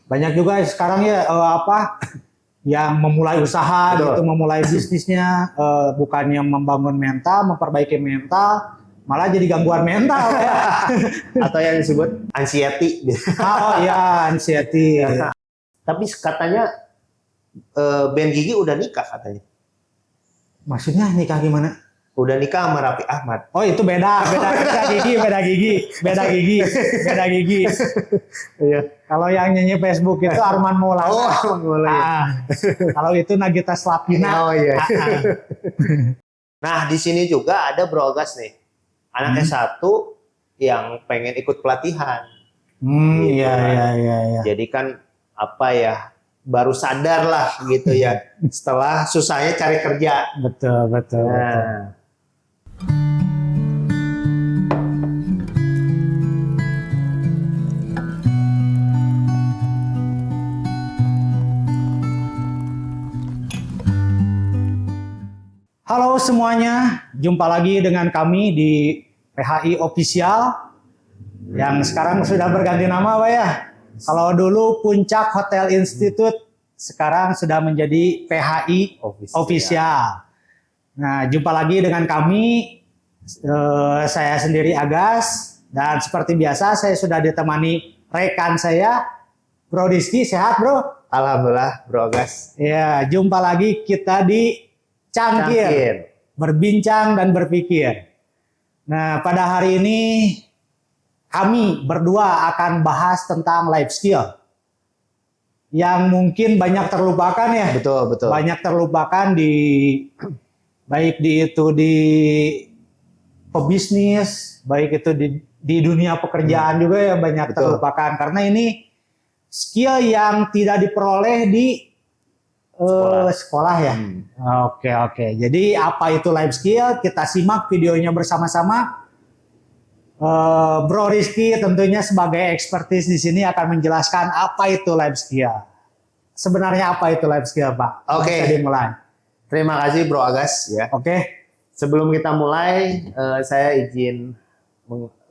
Banyak juga sekarang ya yang memulai usaha Betul. gitu, memulai bisnisnya bukannya membangun mental, memperbaiki mental, malah jadi gangguan mental ya. Atau yang disebut anxiety. Oh iya, anxiety. Tapi katanya Ben Gigi udah nikah katanya. Maksudnya nikah gimana? Udah nikah sama Raffi Ahmad. Oh itu beda gigi. Iya. Kalau yang nyanyi Facebook itu Arman Maulana. Oh, Arman Maulana. Kalau itu Nagita Slavina. Oh iya. Nah, di sini juga ada Bro Agas nih. Anaknya satu yang pengen ikut pelatihan. Gitu Iya, kan. iya. Jadi kan apa ya, baru sadar lah gitu ya setelah susahnya cari kerja. Betul. Nah. Halo semuanya, jumpa lagi dengan kami di PHI Official yang sekarang sudah berganti nama, Pak ya. Kalau dulu Puncak Hotel Institute, sekarang sudah menjadi PHI Official. Nah, jumpa lagi dengan kami, saya sendiri Agas, dan seperti biasa saya sudah ditemani rekan saya, Bro Rizky. Sehat, Bro? Alhamdulillah, Bro Agas. Ya, jumpa lagi kita di Cangkir, berbincang dan berpikir. Nah, pada hari ini kami berdua akan bahas tentang life skill yang mungkin banyak terlupakan ya. Betul. Banyak terlupakan baik di pebisnis, baik itu di dunia pekerjaan juga ya banyak terlupakan karena ini skill yang tidak diperoleh di sekolah ya. Oke. Jadi apa itu life skill? Kita simak videonya bersama-sama. Bro Rizky tentunya sebagai expertise di sini akan menjelaskan apa itu life skill. Sebenarnya apa itu life skill, Pak? Oke. Bisa dimulai. Terima kasih Bro Agas ya. Oke. Sebelum kita mulai, saya izin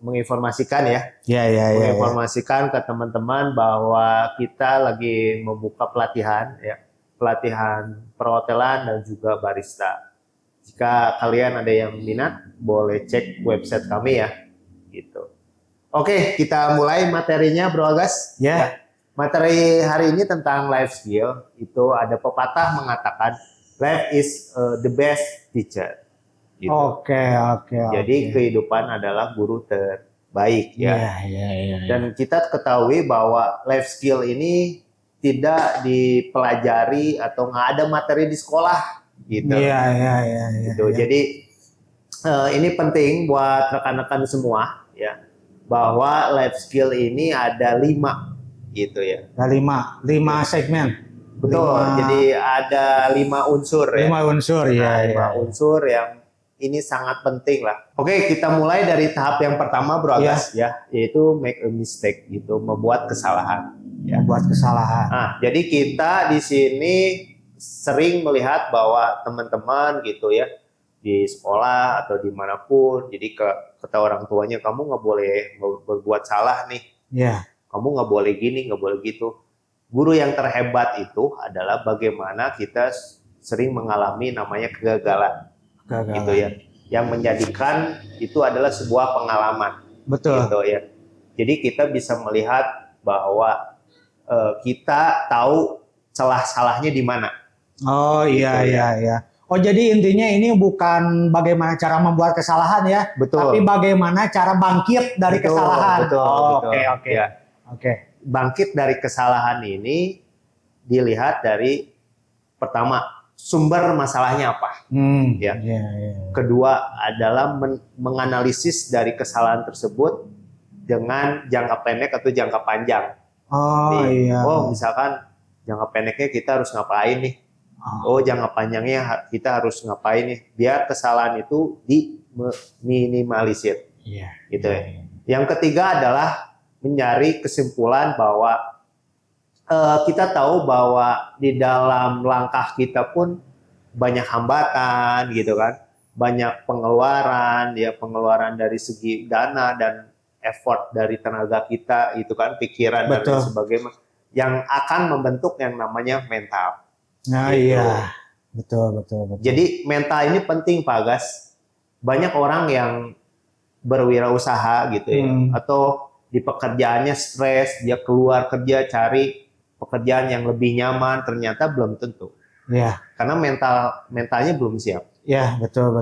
menginformasikan ya. Menginformasikan ke teman-teman bahwa kita lagi membuka pelatihan perhotelan dan juga barista. Jika kalian ada yang minat, boleh cek website kami ya. Gitu. Oke, kita mulai materinya, Bro Agas. Ya. Materi hari ini tentang life skill. Itu ada pepatah mengatakan life is the best teacher. Gitu. Oke. Jadi kehidupan adalah guru terbaik ya. Iya. Dan kita ketahui bahwa life skill ini tidak dipelajari atau nggak ada materi di sekolah gitu. Iya. Gitu. Jadi ini penting buat rekan-rekan semua ya, bahwa life skill ini ada 5 gitu ya. Ada 5 segmen. Betul. Jadi ada 5 unsur ya. 5 unsur ya. 5 unsur yang ini sangat penting lah. Oke, kita mulai dari tahap yang pertama, Bro Agas ya, yaitu make a mistake gitu, membuat kesalahan. Ya. Membuat kesalahan. Nah, jadi kita di sini sering melihat bahwa teman-teman gitu ya, di sekolah atau dimanapun, jadi kata orang tuanya, kamu nggak boleh berbuat salah nih. Ya. Kamu nggak boleh gini, nggak boleh gitu. Guru yang terhebat itu adalah bagaimana kita sering mengalami namanya kegagalan. Gitu ya, yang menjadikan itu adalah sebuah pengalaman. Betul. Gitu ya. Jadi kita bisa melihat bahwa kita tahu celah salahnya di mana. Oh iya. Gitu, Iya. Oh jadi intinya ini bukan bagaimana cara membuat kesalahan ya, Betul. tapi bagaimana cara bangkit dari kesalahan. Betul. Oke. Ya. Oke. Bangkit dari kesalahan ini dilihat dari pertama, sumber masalahnya apa. Ya. Kedua adalah menganalisis dari kesalahan tersebut dengan jangka pendek atau jangka panjang. Iya. Oh, misalkan jangka pendeknya kita harus ngapain nih? Oh, jangka panjangnya kita harus ngapain nih? Biar kesalahan itu diminimalisir. Iya. Gitu ya. Yang ketiga adalah mencari kesimpulan bahwa kita tahu bahwa di dalam langkah kita pun banyak hambatan gitu kan, banyak pengeluaran dari segi dana dan effort dari tenaga kita itu kan, pikiran dan lain sebagainya. yang akan membentuk yang namanya mental. Nah, Gitu. iya. Betul. Jadi mental ini penting Pak Gas. Banyak orang yang berwirausaha gitu ya, atau di pekerjaannya stres, dia keluar kerja cari pekerjaan yang lebih nyaman, ternyata belum tentu. Iya. Karena mentalnya belum siap. Ya, betul.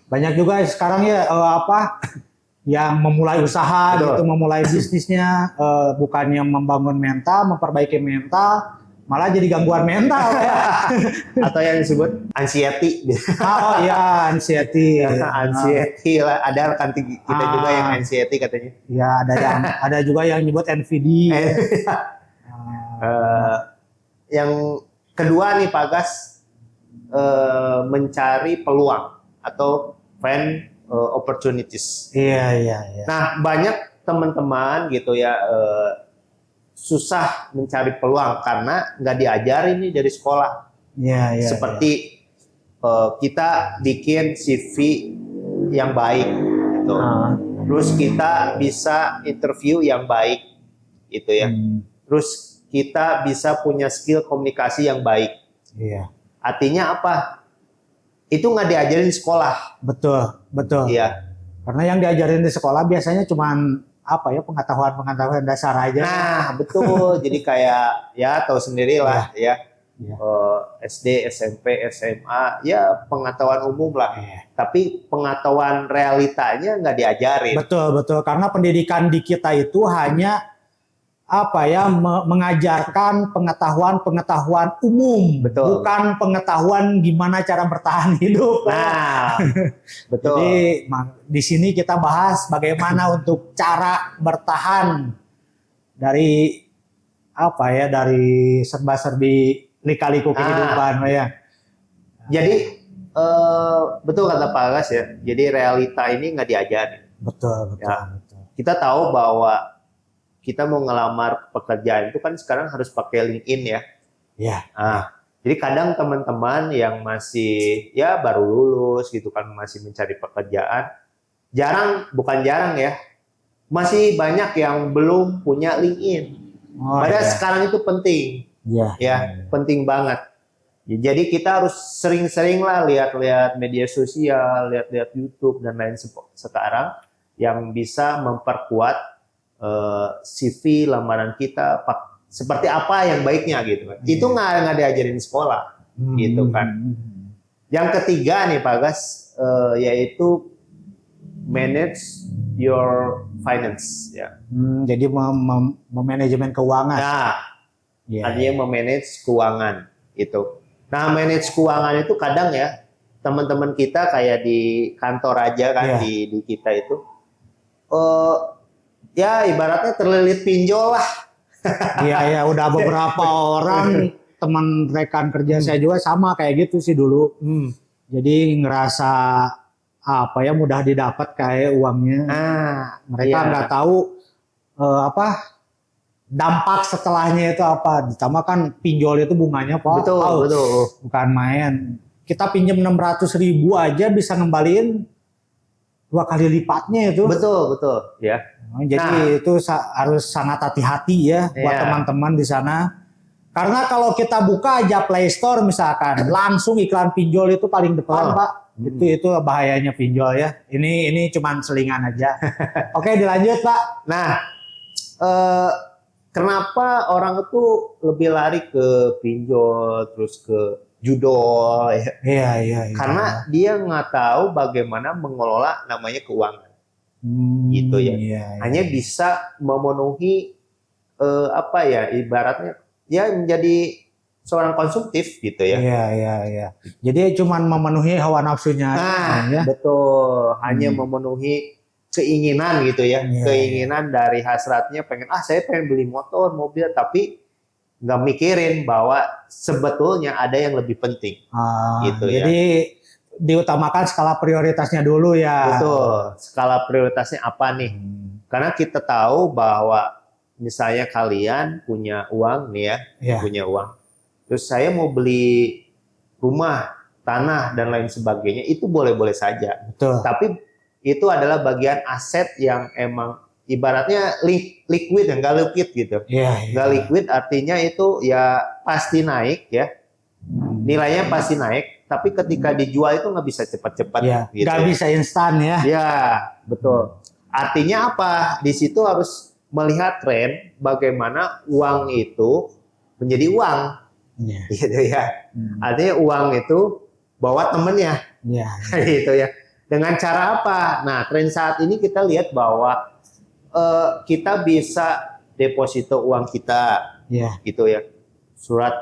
Banyak juga sekarang ya yang memulai usaha Betul. gitu, memulai bisnisnya bukannya membangun mental, memperbaiki mental, malah jadi gangguan mental ya. Atau yang disebut anxiety. Oh iya, anxiety. Anxiety lah, ada rekan kita juga yang anxiety katanya. Ya, ada juga yang nyebut NVD. Yang kedua nih Pak Gas, mencari peluang atau find opportunities. Iya. Nah, banyak teman-teman gitu ya susah mencari peluang karena nggak diajarin nih dari sekolah. Iya. Seperti kita bikin CV yang baik, gitu. Terus kita bisa interview yang baik, gitu ya. Terus kita bisa punya skill komunikasi yang baik. Iya. Artinya apa? Itu nggak diajarin di sekolah. Betul. Iya. Karena yang diajarin di sekolah biasanya cuman pengetahuan dasar aja. Nah, betul. Jadi kayak ya tahu sendirilah ya. SD, SMP, SMA, ya pengetahuan umum lah. Tapi pengetahuan realitanya nggak diajarin. Betul. Karena pendidikan di kita itu hanya mengajarkan pengetahuan umum, Betul. bukan pengetahuan gimana cara bertahan hidup. Nah, betul. Jadi di sini kita bahas bagaimana untuk cara bertahan dari dari serba-serbi lika-liku kehidupan ya. Jadi betul kata Pak Gas ya. Jadi realita ini nggak diajarin. Betul. Kita tahu bahwa kita mau ngelamar pekerjaan itu kan sekarang harus pakai LinkedIn ya. Iya. Jadi kadang teman-teman yang masih ya baru lulus gitu kan, masih mencari pekerjaan, bukan jarang ya, masih banyak yang belum punya LinkedIn. Padahal sekarang itu penting. Ya, penting banget. Jadi kita harus sering-sering lah lihat-lihat media sosial, lihat-lihat YouTube dan lain sekarang yang bisa memperkuat CV lamaran kita seperti apa yang baiknya gitu kan. Itu nggak diajarin di sekolah gitu kan. Yang ketiga nih Pak Gas, yaitu manage your finance ya. Jadi memanajemen keuangan. Nah, artinya memanage keuangan itu. Nah, manage keuangan itu kadang ya teman-teman kita kayak di kantor aja kan di kita itu ya ibaratnya terlilit pinjol lah. Iya, udah beberapa orang teman rekan kerja saya juga sama kayak gitu sih dulu. Jadi ngerasa mudah didapat kayak uangnya. Mereka nggak tahu dampak setelahnya itu apa. Ditambah kan pinjol itu bunganya betul. Bukan main. Kita pinjam 600.000 aja bisa ngembaliin 2 kali lipatnya itu. Betul ya. Jadi itu harus sangat hati-hati ya buat teman-teman di sana. Karena kalau kita buka aja Play Store misalkan, langsung iklan pinjol itu paling depan, Pak. Itu bahayanya pinjol ya. Ini cuman selingan aja. Oke, dilanjut, Pak. Nah, kenapa orang itu lebih lari ke pinjol terus ke judol ya? Iya. Karena dia nggak tahu bagaimana mengelola namanya keuangan. Gitu ya. Hanya bisa memenuhi ibaratnya ya menjadi seorang konsumtif gitu ya. Iya. Jadi cuman memenuhi hawa nafsunya. Betul. Hanya memenuhi keinginan gitu ya. Keinginan dari hasratnya saya pengen beli motor, mobil, tapi nggak mikirin bahwa sebetulnya ada yang lebih penting. Gitu ya. Jadi diutamakan skala prioritasnya dulu ya. Betul. Skala prioritasnya apa nih? Karena kita tahu bahwa misalnya kalian punya uang nih ya, punya uang. Terus saya mau beli rumah, tanah dan lain sebagainya, itu boleh-boleh saja. Betul. Tapi itu adalah bagian aset yang emang ibaratnya liquid ya, nggak liquid gitu. Nggak liquid artinya itu ya pasti naik ya. Nilainya pasti naik, tapi ketika dijual itu nggak bisa cepat-cepat. Gitu nggak bisa instan ya. Ya, betul. Artinya apa? Di situ harus melihat tren bagaimana uang itu menjadi uang. Gitu ya. Artinya uang itu bawa temennya. Gitu ya. Dengan cara apa? Nah, tren saat ini kita lihat bahwa kita bisa deposito uang kita, gitu ya, surat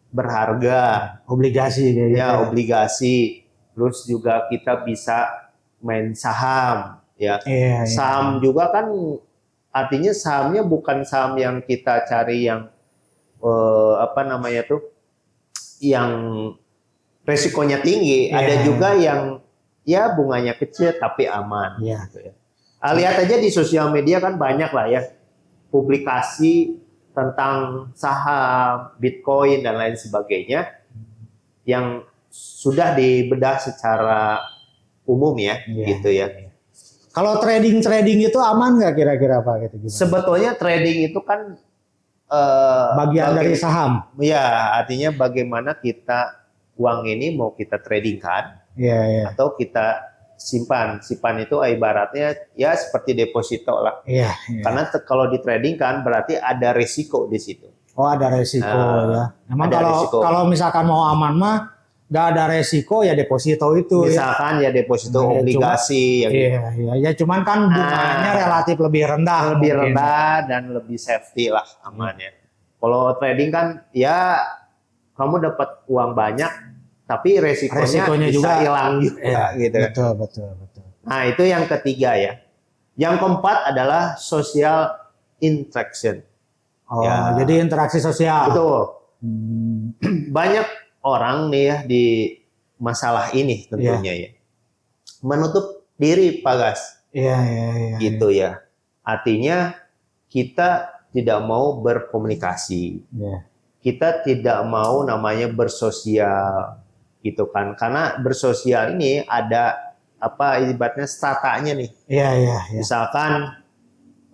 berharga, obligasi, ya obligasi, terus juga kita bisa main saham, ya, saham juga kan, artinya sahamnya bukan saham yang kita cari yang apa namanya tuh, yang resikonya tinggi, ada juga yang ya bunganya kecil tapi aman, gitu ya. Lihat aja di sosial media kan banyak lah ya publikasi tentang saham, Bitcoin dan lain sebagainya yang sudah dibedah secara umum ya, gitu ya. Kalau trading itu aman nggak kira-kira Pak? Gitu, sebetulnya trading itu kan bagian dari saham. Ya, artinya bagaimana kita uang ini mau kita tradingkan atau kita simpan itu ibaratnya ya seperti deposito lah. Karena kalau di trading kan berarti ada resiko di situ. Oh, ada resiko ya. Emang kalau misalkan mau aman mah nggak ada resiko ya deposito itu. Misalkan ya deposito obligasi. Ya cuman kan bunganya relatif lebih rendah. Lebih rendah dan lebih safety lah amannya. Kalau trading kan ya kamu dapat uang banyak tapi resikonya juga hilang juga gitu. Betul. Nah, itu yang ketiga ya. Yang keempat adalah social interaction. Jadi interaksi sosial. Betul. Banyak orang nih ya di masalah ini tentunya ya. Menutup diri, Pak Gas. Gitu ya. Artinya kita tidak mau berkomunikasi. Kita tidak mau namanya bersosial. Gitu kan, karena bersosial ini ada apa ibaratnya stratanya nih. Misalkan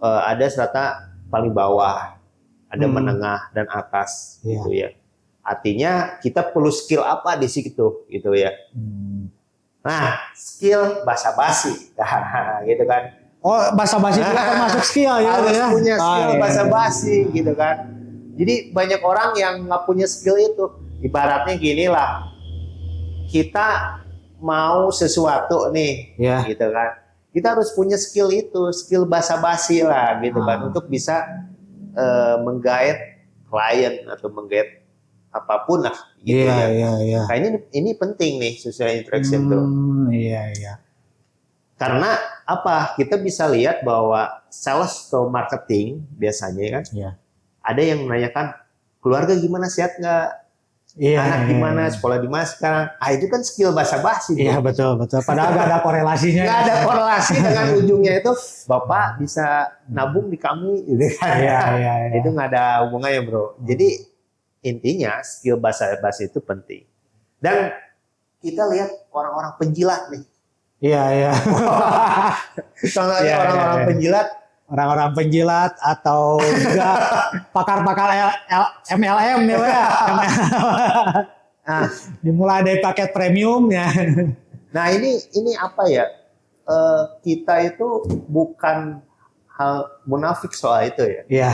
ada strata paling bawah, ada menengah dan atas, gitu ya. Artinya kita perlu skill apa di situ, gitu ya. Nah, skill basa-basi, gitu kan. Oh, basa-basi itu termasuk skill ya. Harus punya skill basa-basi, gitu kan. Jadi banyak orang yang nggak punya skill itu. Ibaratnya gini lah. Kita mau sesuatu nih, gitu kan. Kita harus punya skill itu, skill basa-basi lah, gitu kan, untuk bisa menggait klien atau menggait apapun lah, gitu ya. Nah, ini penting nih social interaction tuh. Karena apa? Kita bisa lihat bahwa sales atau marketing biasanya kan, ada yang menanyakan keluarga gimana, sehat nggak? Anak gimana, sekolah di mana sekarang? Itu kan skill basa-basi. Betul. Padahal nggak ada korelasinya. Nggak ada korelasi dengan ujungnya itu. Bapak bisa nabung di kami, gitu kan? Itu nggak ada hubungannya, bro. Jadi intinya skill basa-basi itu penting. Dan kita lihat orang-orang penjilat nih. Contohnya orang-orang penjilat. Orang-orang penjilat atau juga pakar-pakar MLM ya, dimulai dari paket premium ya. Nah ini apa ya? Kita itu bukan hal munafik soal itu ya.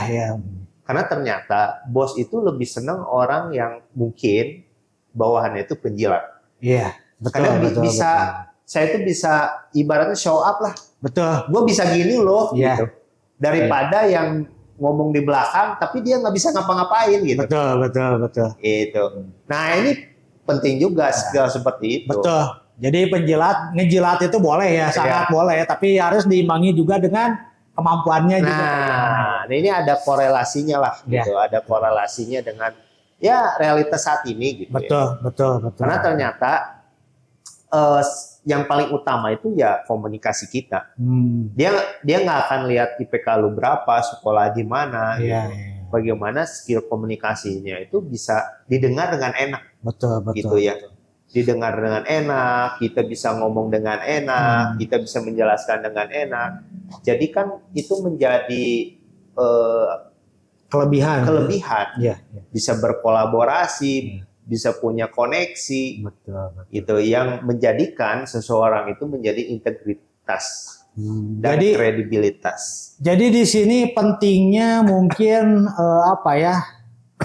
Karena ternyata bos itu lebih senang orang yang mungkin bawahannya itu penjilat. Karena saya itu bisa ibaratnya show up lah. Gue bisa gini loh, gitu. Daripada yang ngomong di belakang tapi dia nggak bisa ngapa-ngapain gitu. Betul. Itu. Nah, ini penting juga skill seperti itu. Jadi ngejilat itu boleh ya, sangat boleh, tapi harus diimbangi juga dengan kemampuannya juga. Nah, ini ada korelasinya lah gitu. Ada korelasinya dengan ya realitas saat ini gitu. Betul. Karena ternyata yang paling utama itu ya komunikasi kita. Dia nggak akan lihat IPK lu berapa, sekolah di mana, gitu. Bagaimana skill komunikasinya itu bisa didengar dengan enak. Betul. Gitu ya. didengar dengan enak, kita bisa ngomong dengan enak, kita bisa menjelaskan dengan enak. Jadi kan itu menjadi kelebihan. Ya. Bisa berkolaborasi, bisa punya koneksi, betul. itu yang menjadikan seseorang itu menjadi integritas dan jadi, kredibilitas. Jadi di sini pentingnya mungkin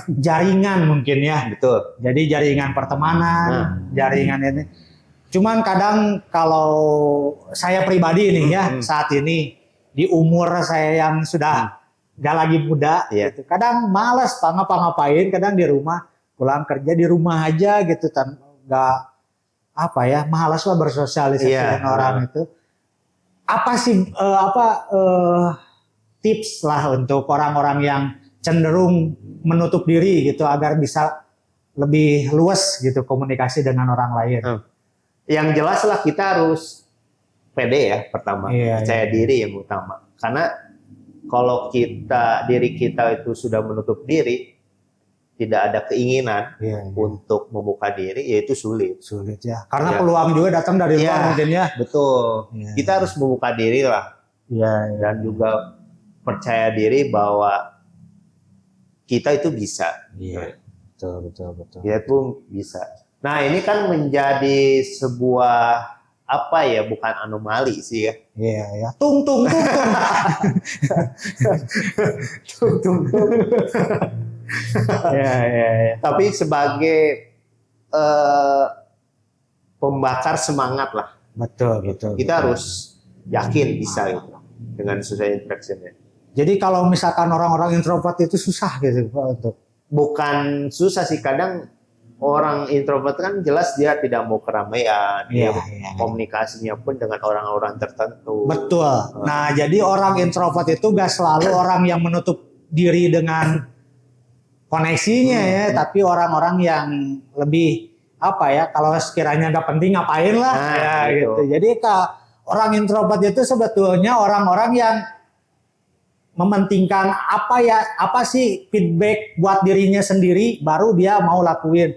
jaringan mungkin ya. Betul. Jadi jaringan pertemanan, jaringan ini. Cuman kadang kalau saya pribadi nih ya saat ini di umur saya yang sudah gak lagi muda, gitu. Kadang malas ngapa-ngapain, kadang di rumah pulang kerja di rumah aja gitu, nggak malas lah bersosialisasi dengan orang itu. Apa sih tips lah untuk orang-orang yang cenderung menutup diri gitu agar bisa lebih luas gitu komunikasi dengan orang lain? Yang jelas lah kita harus pede ya pertama, percaya diri yang utama. Karena kalau diri kita itu sudah menutup diri, tidak ada keinginan untuk membuka diri, ya itu sulit ya. Karena peluang juga datang dari luar mungkin ya. Betul. Kita harus membuka diri lah. Dan juga percaya diri bahwa kita itu bisa. Betul. Kita pun bisa. Nah, ini kan menjadi sebuah bukan anomali sih ya. Iya. Tung. Ya. Tapi sebagai pembakar semangat lah. Betul. Kita harus yakin bisa gitu dengan social interaction-nya. Jadi kalau misalkan orang-orang introvert itu susah gitu Pak untuk. Bukan susah sih, kadang orang introvert kan jelas dia tidak mau keramaian, komunikasinya pun dengan orang-orang tertentu. Betul. Nah, jadi orang introvert itu gak selalu orang yang menutup diri dengan koneksinya ya, tapi orang-orang yang lebih kalau sekiranya nggak penting ngapain lah gitu. Jadi orang introvert itu sebetulnya orang-orang yang mementingkan apa sih feedback buat dirinya sendiri, baru dia mau lakuin.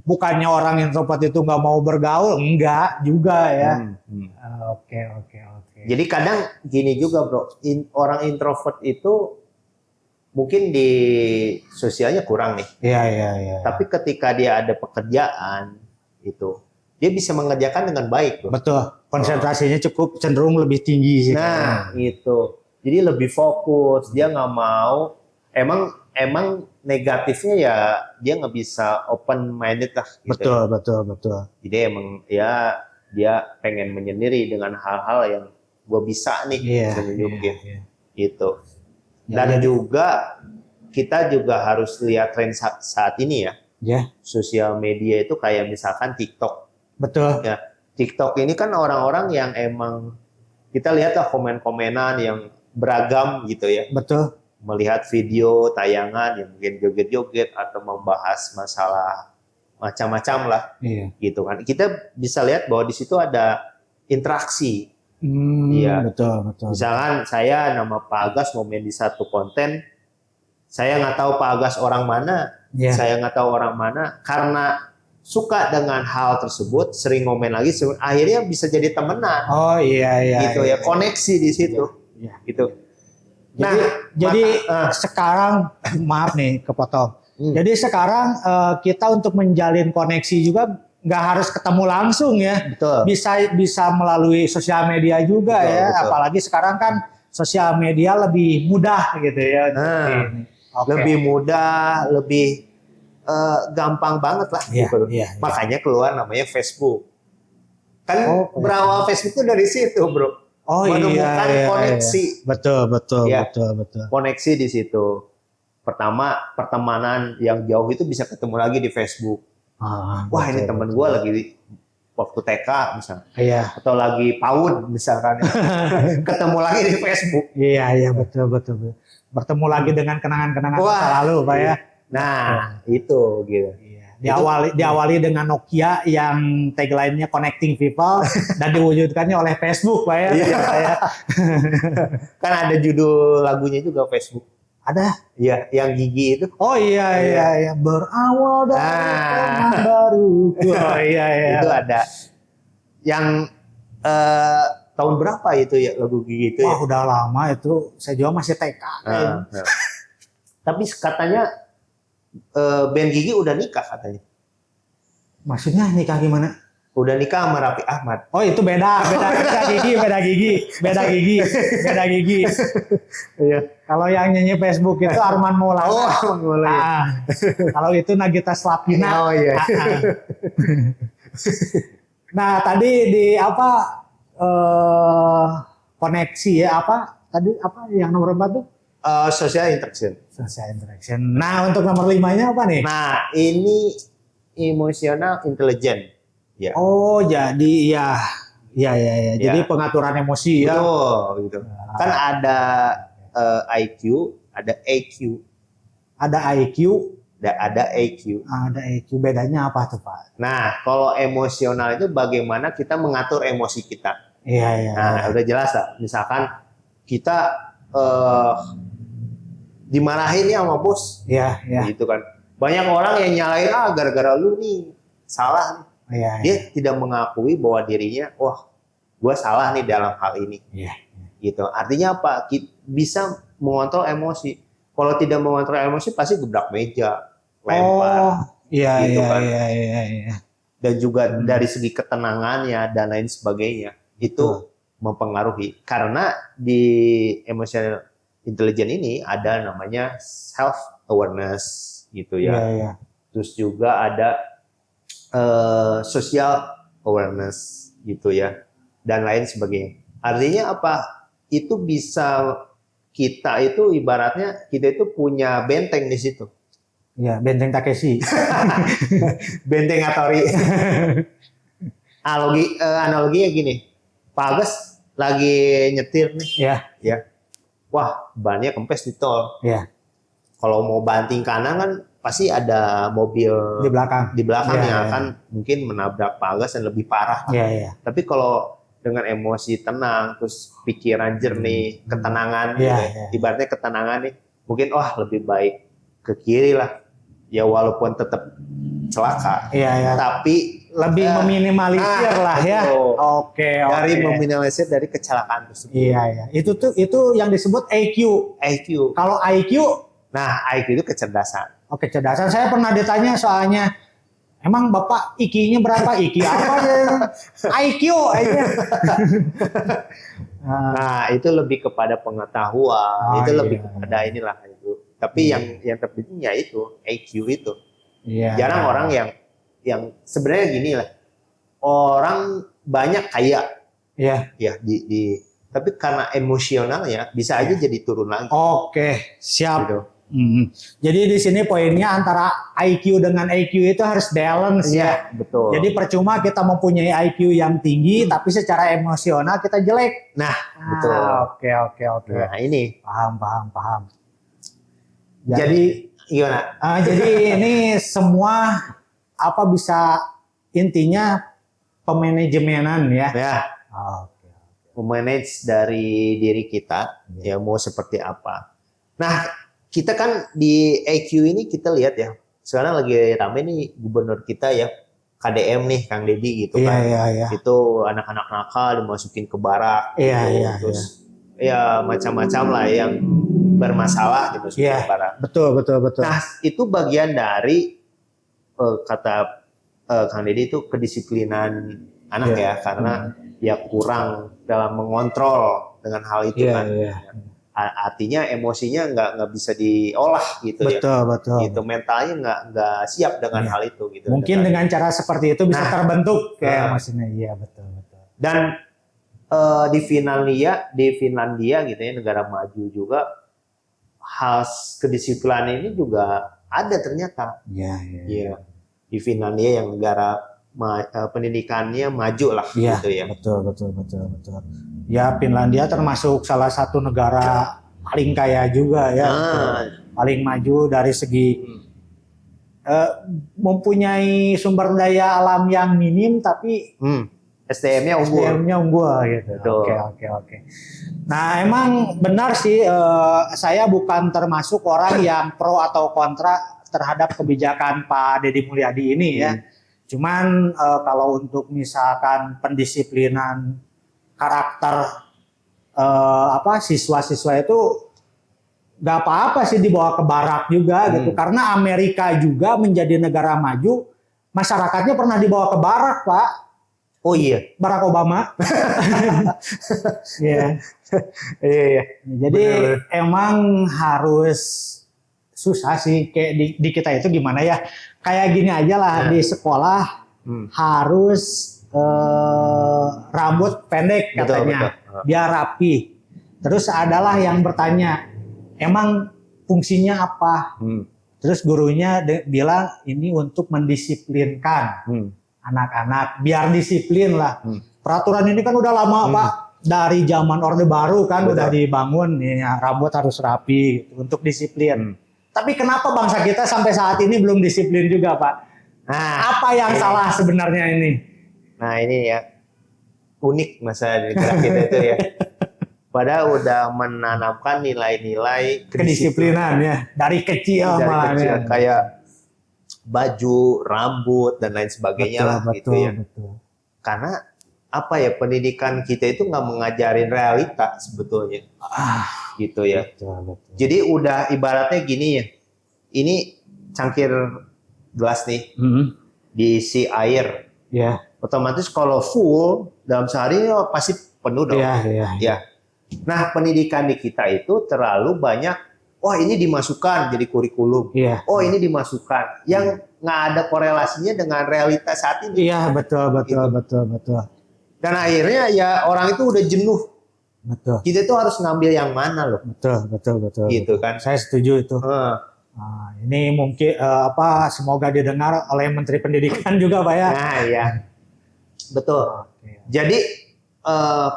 Bukannya orang introvert itu nggak mau bergaul, enggak juga ya. Oke. Jadi kadang gini juga bro, orang introvert itu mungkin di sosialnya kurang nih. Iya. Tapi ketika dia ada pekerjaan itu, dia bisa mengerjakan dengan baik bro. Betul. Konsentrasinya cukup cenderung lebih tinggi sih. Nah, itu. Jadi lebih fokus, dia nggak mau. Emang negatifnya ya dia nggak bisa open minded lah. Gitu. Betul. Jadi emang ya dia pengen menyendiri dengan hal-hal yang gue bisa nih menunjukin gitu. Dan juga kita juga harus lihat tren saat ini ya. Sosial media itu kayak misalkan TikTok. Betul. Ya, TikTok ini kan orang-orang yang emang kita lihat lah komen-komenan yang beragam gitu ya. Betul. Melihat video tayangan yang mungkin joget-joget atau membahas masalah macam-macam lah. Gitu kan. Kita bisa lihat bahwa di situ ada interaksi. Betul. Misalkan saya nama Pak Agas mau main di satu konten, saya nggak tahu Pak Agas orang mana, saya nggak tahu orang mana, karena suka dengan hal tersebut, sering komen lagi, akhirnya bisa jadi temenan. Gitu ya, koneksi di situ. Gitu. Jadi sekarang maaf nih kepotong. Jadi sekarang kita untuk menjalin koneksi juga nggak harus ketemu langsung ya. Betul. Bisa melalui sosial media juga betul. Apalagi sekarang kan sosial media lebih mudah gitu ya. Lebih mudah, lebih gampang banget lah. Makanya keluar namanya Facebook. Kan berawal Facebook itu dari situ, bro. Menemukan koneksi. Betul. Koneksi di situ. Pertama, pertemanan yang jauh itu bisa ketemu lagi di Facebook. Wah, ini teman gue lagi waktu TK misalnya. Atau lagi PAUD misalkan. Ketemu lagi di Facebook. Iya, betul. Bertemu lagi dengan kenangan-kenangan masa lalu, Pak ya. Nah, itu gitu. Diawali dengan Nokia yang tagline-nya connecting people dan diwujudkannya oleh Facebook, Pak ya. Kan ada judul lagunya juga Facebook. Ada. Iya, yang gigi itu. Oh iya. Berawal dari teman baru. Oh iya. Itu ada. Yang tahun berapa itu ya lagu gigi itu? Wah, udah lama itu. Saya juga masih TK. Nah. Tapi katanya band Gigi udah nikah katanya. Maksudnya nikah gimana? Udah nikah sama Raffi Ahmad. Oh itu beda gigi. Iya. Kalau yang nyanyi Facebook itu Arman Maulana. Oh, Arman Maulana. Kalau itu Nagita Slavina. Oh iya. Nah tadi di koneksi ya tadi yang nomor 4 tuh? Social interaction. Nah untuk nomor 5-nya apa nih? Nah ini emotional intelligence. Ya. Oh jadi ya. Jadi pengaturan emosi ya. Betul, gitu. Kan ada IQ, ada EQ. Ada IQ, ada EQ. Ada EQ. Bedanya apa tuh Pak? Nah kalau emosional itu bagaimana kita mengatur emosi kita. Iya. Nah udah jelas lah. Misalkan kita dimarahin ya sama bos. Iya. Gitu kan. Banyak orang yang nyalain gara-gara lu nih salah nih. Iya. Dia tidak mengakui bahwa dirinya, wah, gue salah nih dalam hal ini. Iya. Gitu. Artinya apa? Kita bisa mengontrol emosi. Kalau tidak mengontrol emosi pasti gebrak meja, lempar. Iya. Gitu kan. Iya. Dan juga dari segi ketenangannya dan lain sebagainya itu mempengaruhi. Karena di emotional intelligence ini ada namanya self awareness gitu ya. Iya. Terus juga ada social awareness gitu ya dan lain sebagainya. Artinya apa? Itu bisa kita itu ibaratnya kita itu punya benteng di situ. Iya, benteng Takeshi. Benteng Hattori. Analoginya gini. Pak Agus lagi nyetir nih. Iya. Ya. Wah, bannya kempes di tol. Iya. Kalau mau banting kanan kan pasti ada mobil Di belakang yang akan mungkin menabrak Pak Agus dan lebih parah. Iya. Tapi kalau dengan emosi tenang, terus pikiran jernih, ketenangan, ibaratnya ketenangan nih, mungkin lebih baik ke kiri lah. Ya walaupun tetap celaka, tapi lebih meminimalisir lah ya. Oke. Dari meminimalisir dari kecelakaan tersebut. Iya. Itu yang disebut EQ. Kalau IQ, nah IQ itu kecerdasan. Kecerdasan. Saya pernah ditanya soalnya, emang Bapak IQ-nya berapa? IQ apa? IQ. Nah, itu lebih kepada pengetahuan, itu lebih kepada inilah itu. Tapi yang terpenting ya itu IQ itu. Jarang orang yang sebenarnya gini lah. Orang banyak kaya. Iya. Ya tapi karena emosionalnya bisa aja jadi turun lagi. Oke, siap. Gitu. Jadi di sini poinnya antara IQ dengan EQ itu harus balance ya. Betul. Jadi percuma kita mempunyai IQ yang tinggi tapi secara emosional kita jelek. Nah, betul. Oke. Nah, ini paham. Jadi gimana? Jadi ini semua bisa intinya pemanajemenan ya. Memanage dari diri kita ya mau seperti apa. Nah, kita kan di EQ ini kita lihat ya. Sekarang lagi rame nih gubernur kita ya. KDM nih Kang Deddy gitu kan. Iya. Itu anak-anak nakal dimasukin ke barak. Terus macam-macam lah yang bermasalah dimasukin ke barak. Betul. Nah, itu bagian dari kata Kang Deddy itu kedisiplinan anak ya karena dia kurang dalam mengontrol dengan hal itu kan. Artinya emosinya nggak bisa diolah gitu. Betul. Gitu mentalnya nggak siap dengan hal itu gitu. Mungkin dengan cara seperti itu bisa terbentuk kayak emosinya. Iya betul. Dan di Finlandia gitu ya negara maju juga hal kedisiplinan ini juga ada ternyata. Iya. Di Finlandia yang negara pendidikannya maju lah gitu ya. Betul. Ya Finlandia termasuk salah satu negara paling kaya juga ya. Paling maju dari segi mempunyai sumber daya alam yang minim tapi SDM-nya unggul. SDM-nya unggul gitu. Betul. Oke. Nah, emang benar sih, saya bukan termasuk orang yang pro atau kontra terhadap kebijakan Pak Deddy Mulyadi ini ya. Cuman kalau untuk misalkan pendisiplinan karakter siswa-siswa itu nggak apa-apa sih dibawa ke barak juga gitu. Karena Amerika juga menjadi negara maju, masyarakatnya pernah dibawa ke barak, Pak. Oh iya, Barack Obama. Iya. iya. Jadi emang harus susah sih kayak di kita itu gimana ya? Kayak gini aja lah di sekolah harus rambut pendek katanya, betul. biar rapi. Terus adalah yang bertanya, emang fungsinya apa? Terus gurunya bilang ini untuk mendisiplinkan anak-anak, biar disiplin lah. Peraturan ini kan udah lama Pak, dari zaman Orde Baru kan udah dibangun, ya, rambut harus rapi gitu, untuk disiplin. Tapi kenapa bangsa kita sampai saat ini belum disiplin juga Pak? Nah, apa yang salah sebenarnya ini? Nah ini ya, unik masalah di negara kita itu ya. Padahal udah menanamkan nilai-nilai kedisiplinan ya, dari kecil malah ya. Kayak baju, rambut dan lain sebagainya gitu ya. Betul. Karena apa ya, pendidikan kita itu nggak mengajarin realita sebetulnya, gitu ya. Betul. Jadi udah ibaratnya gini ya, ini cangkir gelas nih, diisi air, ya. Otomatis kalau full dalam sehari ya pasti penuh dong. Ya. Nah pendidikan di kita itu terlalu banyak. Oh ini dimasukkan jadi kurikulum. Iya. Oh ini dimasukkan. Yang nggak ada korelasinya dengan realitas saat ini. Iya betul. Dan akhirnya ya orang itu udah jenuh. Betul. Kita itu harus ngambil yang mana loh. Betul. Gitu kan. Saya setuju itu. Nah, ini mungkin semoga didengar oleh Menteri Pendidikan juga Pak ya. Nah ya. Betul. Jadi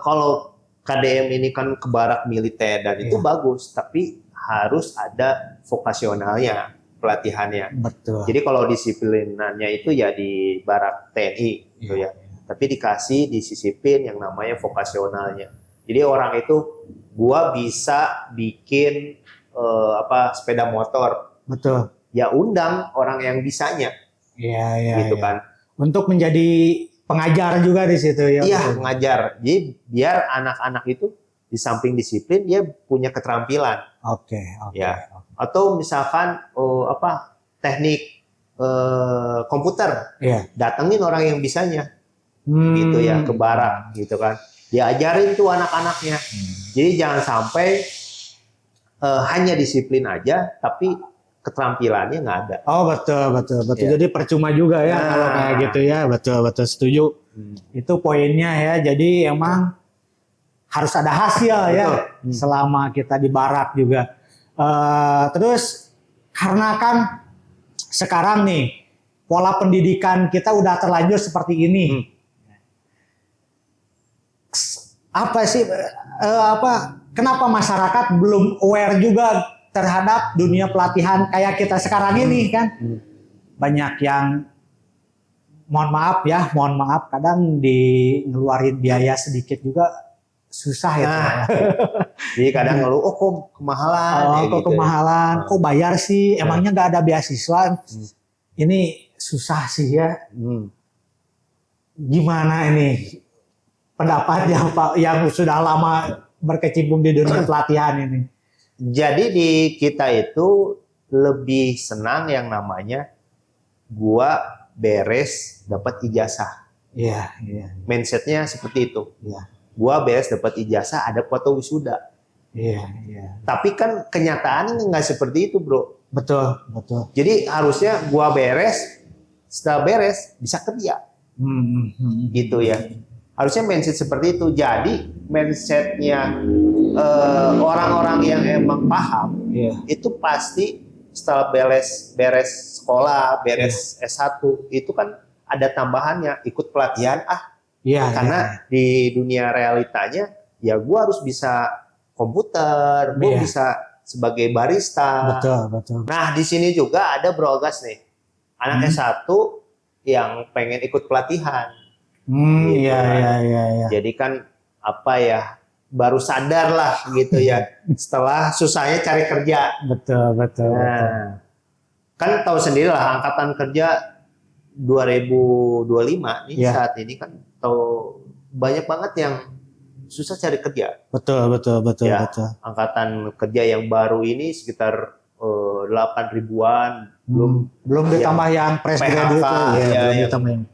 kalau KDM ini kan ke barak militer dan itu bagus, tapi harus ada vokasionalnya, pelatihannya. Betul. Jadi kalau disiplinannya itu ya di barak TNI gitu ya. Tapi dikasih disisipin yang namanya vokasionalnya. Jadi orang itu gua bisa bikin sepeda motor. Betul. Ya undang orang yang bisanya. Iya. Gitu kan. Untuk menjadi pengajar juga di situ ya. Iya, pengajar. Jadi biar anak-anak itu di samping disiplin dia punya keterampilan. Oke. Ya. Atau misalkan teknik komputer. Iya. Datengin orang yang bisanya. Gitu ya, ke barak gitu kan. Diajarin tuh anak-anaknya. Jadi jangan sampai hanya disiplin aja tapi keterampilannya nggak ada. Oh betul. Ya. Jadi percuma juga ya kalau kayak gitu ya. Betul setuju. Itu poinnya ya. Jadi emang harus ada hasil ya selama kita di barak juga. Terus karena kan sekarang nih pola pendidikan kita udah terlanjur seperti ini. Kenapa masyarakat belum aware juga terhadap dunia pelatihan kayak kita sekarang ini kan? Banyak yang mohon maaf kadang ngeluarin biaya sedikit juga susah ya. Jadi kadang ngeluh, kok kemahalan. Kemahalan, kok bayar sih? Emangnya nggak ada beasiswa? Ini susah sih ya. Gimana ini pendapatnya Pak yang sudah lama berkecimpung di dunia pelatihan ini? Jadi di kita itu lebih senang yang namanya gua beres dapat ijazah. Iya. Mindsetnya seperti itu. Iya. Gua beres dapat ijazah, ada foto wisuda. Iya. Tapi kan kenyataannya nggak seperti itu, bro. Betul. Jadi harusnya gua beres, setelah beres bisa kerja. Gitu ya. Harusnya mindset seperti itu. Jadi mindsetnya orang-orang yang emang paham itu pasti setelah beres sekolah, beres S1 itu kan ada tambahannya, ikut pelatihan karena di dunia realitanya ya gue harus bisa komputer, gue bisa sebagai barista. Betul. Nah di sini juga ada Bro Agas nih, anak S1 yang pengen ikut pelatihan. Gitu Iya, kan. iya. Jadi kan apa ya, baru sadar lah gitu ya setelah susahnya cari kerja. Betul. Nah, kan tahu sendiri lah angkatan kerja 2025 nih Iya. saat ini kan tahu banyak banget yang susah cari kerja. Betul. Ya, angkatan kerja yang baru ini sekitar 8 ribuan, Belum ditambah yang fresh PHK, graduate itu, ya, belum yang ditambah yang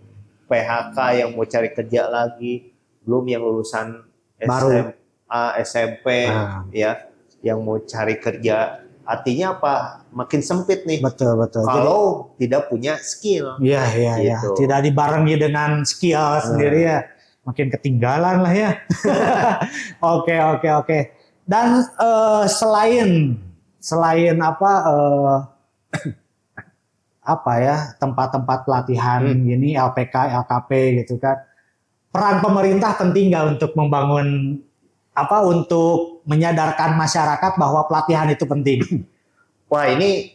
PHK yang mau cari kerja lagi, belum yang lulusan Baru. SMA, SMP, Ah. ya, yang mau cari kerja. Artinya apa? Makin sempit nih. betul. Kalau tidak punya skill. Iya. Gitu. Tidak dibarengi dengan skill sendiri ya, makin ketinggalan lah ya. Oke. Dan selain apa ya, tempat-tempat pelatihan gini, LPK, LKP gitu kan, peran pemerintah penting nggak untuk membangun untuk menyadarkan masyarakat bahwa pelatihan itu penting? Wah, ini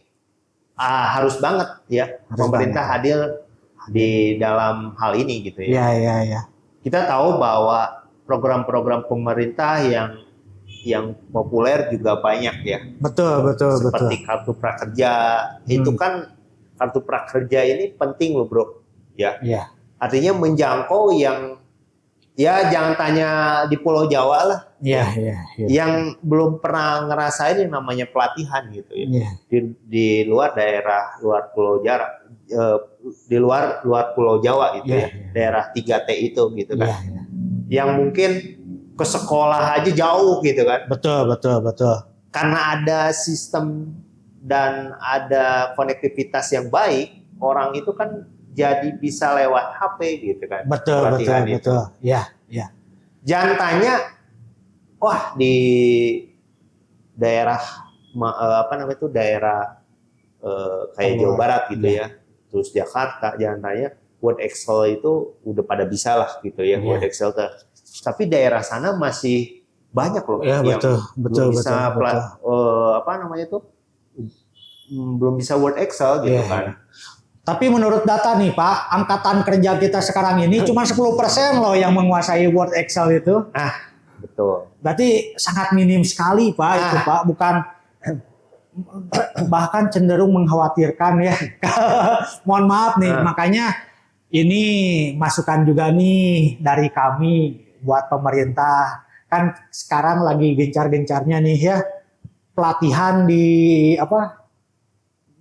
harus banget ya, pemerintah hadir di dalam hal ini gitu ya. Iya. Kita tahu bahwa program-program pemerintah yang populer juga banyak ya. Betul. Seperti kartu prakerja. Itu kan kartu prakerja ini penting loh, Bro. Ya. Iya. Artinya menjangkau yang, ya jangan tanya di Pulau Jawa lah. Iya. Yang belum pernah ngerasain yang namanya pelatihan gitu ya. Iya. Di luar daerah, luar Pulau Jawa, di luar Pulau Jawa gitu ya. Daerah 3T itu gitu kan. Iya. Yang mungkin ke sekolah aja jauh gitu kan. Betul. Karena ada sistem dan ada konektivitas yang baik, orang itu kan jadi bisa lewat HP gitu kan. Betul. Iya. Jangan tanya, wah di daerah daerah kayak Jawa Barat gitu ya. Terus Jakarta, jangan tanya Word Excel itu udah pada bisa lah gitu ya, Word Excel. Tapi daerah sana masih banyak loh ya, yang betul, belum bisa belum bisa Word Excel gitu kan. Tapi menurut data nih Pak, angkatan kerja kita sekarang ini cuma 10% loh yang menguasai Word Excel itu. Betul. Berarti sangat minim sekali Pak itu Pak, bukan, bahkan cenderung mengkhawatirkan ya. Mohon maaf nih, makanya ini masukan juga nih dari kami buat pemerintah. Kan sekarang lagi gencar-gencarnya nih ya, pelatihan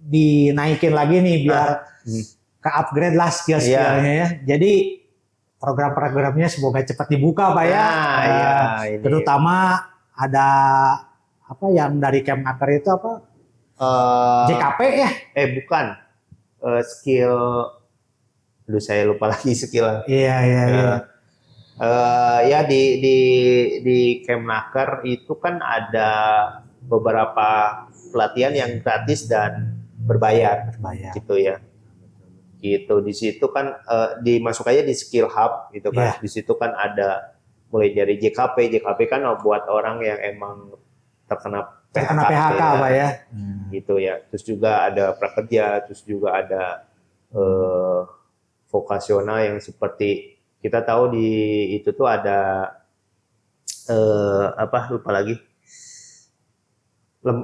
dinaikin lagi nih biar ke upgrade lah skill-skillnya ya. Jadi program-programnya semoga cepat dibuka Pak ya. Terutama ada yang dari Kemnaker itu JKP ya? Bukan. Skill, saya lupa lagi skill. Iya. Ya di Kemnaker itu kan ada beberapa pelatihan yang gratis dan berbayar. Gitu ya. Gitu, di situ kan dimasuk aja di skill hub gitu kan. Di situ kan ada mulai dari JKP kan buat orang yang emang terkena PHK Pak ya. Gitu ya. Terus juga ada prakerja, terus juga ada vokasional yang seperti kita tahu di itu tuh ada lupa lagi,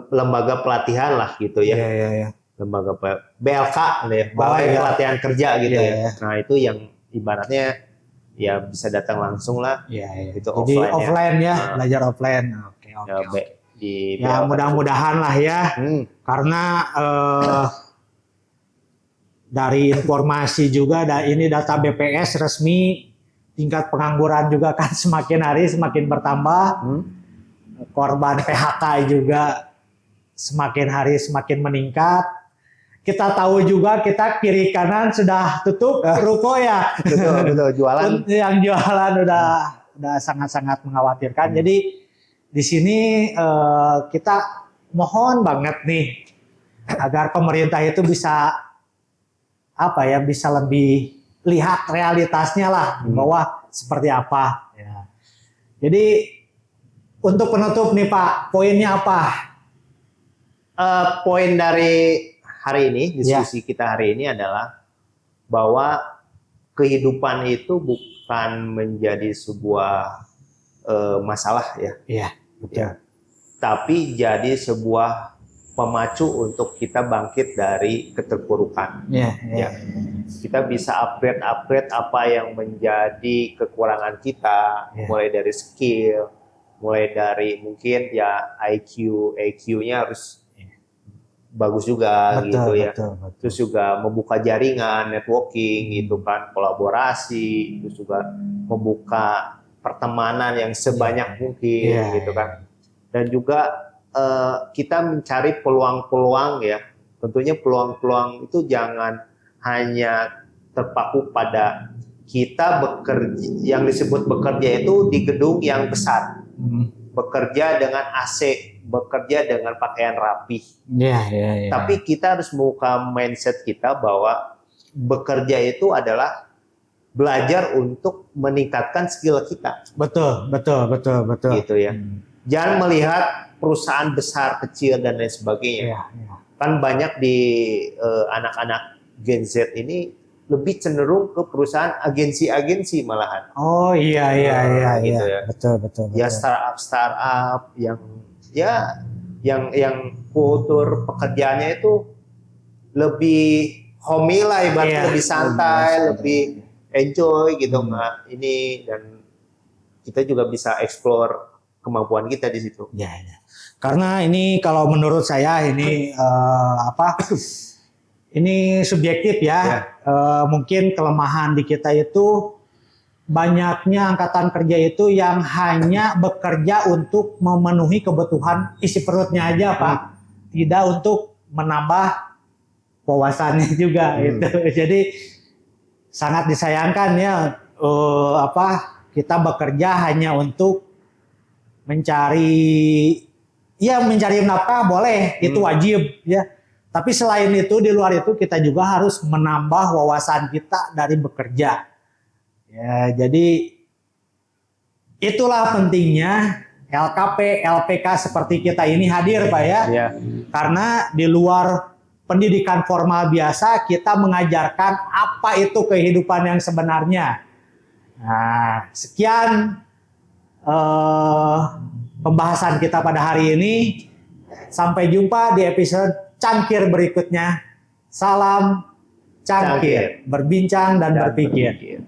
lembaga pelatihan lah gitu ya. Iya. Lembaga BLK ya, Balai Pelatihan Kerja gitu ya. Nah, itu yang ibaratnya ya bisa datang langsung lah. Iya. Itu Jadi offline ya, belajar offline. Oke. Ya mudah-mudahan lah ya. Karena dari informasi juga ini data BPS resmi, tingkat pengangguran juga kan semakin hari semakin bertambah. Korban PHK juga semakin hari semakin meningkat. Kita tahu juga kita kiri kanan sudah tutup ruko ya. Betul, jualan. Yang jualan udah sangat-sangat mengkhawatirkan. Jadi di sini kita mohon banget nih agar pemerintah itu bisa bisa lebih lihat realitasnya lah bahwa seperti apa. Ya. Jadi untuk penutup nih Pak, poinnya apa? Poin dari hari ini, diskusi kita hari ini adalah bahwa kehidupan itu bukan menjadi sebuah masalah ya. Iya, betul. Ya. Tapi jadi sebuah pemacu untuk kita bangkit dari keterpurukan. Iya, Ya. Kita bisa upgrade apa yang menjadi kekurangan kita, mulai dari skill, mulai dari mungkin ya EQ-nya harus bagus juga, betul, gitu ya. Betul. Terus juga membuka jaringan, networking gitu kan, kolaborasi, terus juga membuka pertemanan yang sebanyak mungkin gitu kan. Dan juga kita mencari peluang-peluang ya. Tentunya peluang-peluang itu jangan hanya terpaku pada kita bekerja, yang disebut bekerja itu di gedung yang besar. Bekerja dengan AC, bekerja dengan pakaian rapi. Tapi kita harus membuka mindset kita bahwa bekerja itu adalah belajar untuk meningkatkan skill kita. Betul. Gitu ya. Jangan melihat perusahaan besar, kecil dan lain sebagainya. Kan banyak di anak-anak Gen Z ini lebih cenderung ke perusahaan agensi-agensi malahan. Oh iya, gitu ya. Betul. Ya startup yang kultur pekerjaannya itu lebih homey lah, ibaratnya lebih santai, lebih enjoy gitu. Nah, ini dan kita juga bisa explore kemampuan kita di situ. Ya. Karena ini kalau menurut saya ini ini subjektif ya. Mungkin kelemahan di kita itu banyaknya angkatan kerja itu yang hanya bekerja untuk memenuhi kebutuhan isi perutnya aja, Pak. Tidak untuk menambah wawasannya juga gitu. Jadi sangat disayangkan ya kita bekerja hanya untuk mencari nafkah boleh, itu wajib ya. Tapi selain itu, di luar itu kita juga harus menambah wawasan kita dari bekerja. Ya, jadi itulah pentingnya LKP, LPK seperti kita ini hadir, Pak ya. Karena di luar pendidikan formal biasa, kita mengajarkan apa itu kehidupan yang sebenarnya. Nah, sekian pembahasan kita pada hari ini. Sampai jumpa di episode Cangkir berikutnya. Salam cangkir, berbincang dan berpikir.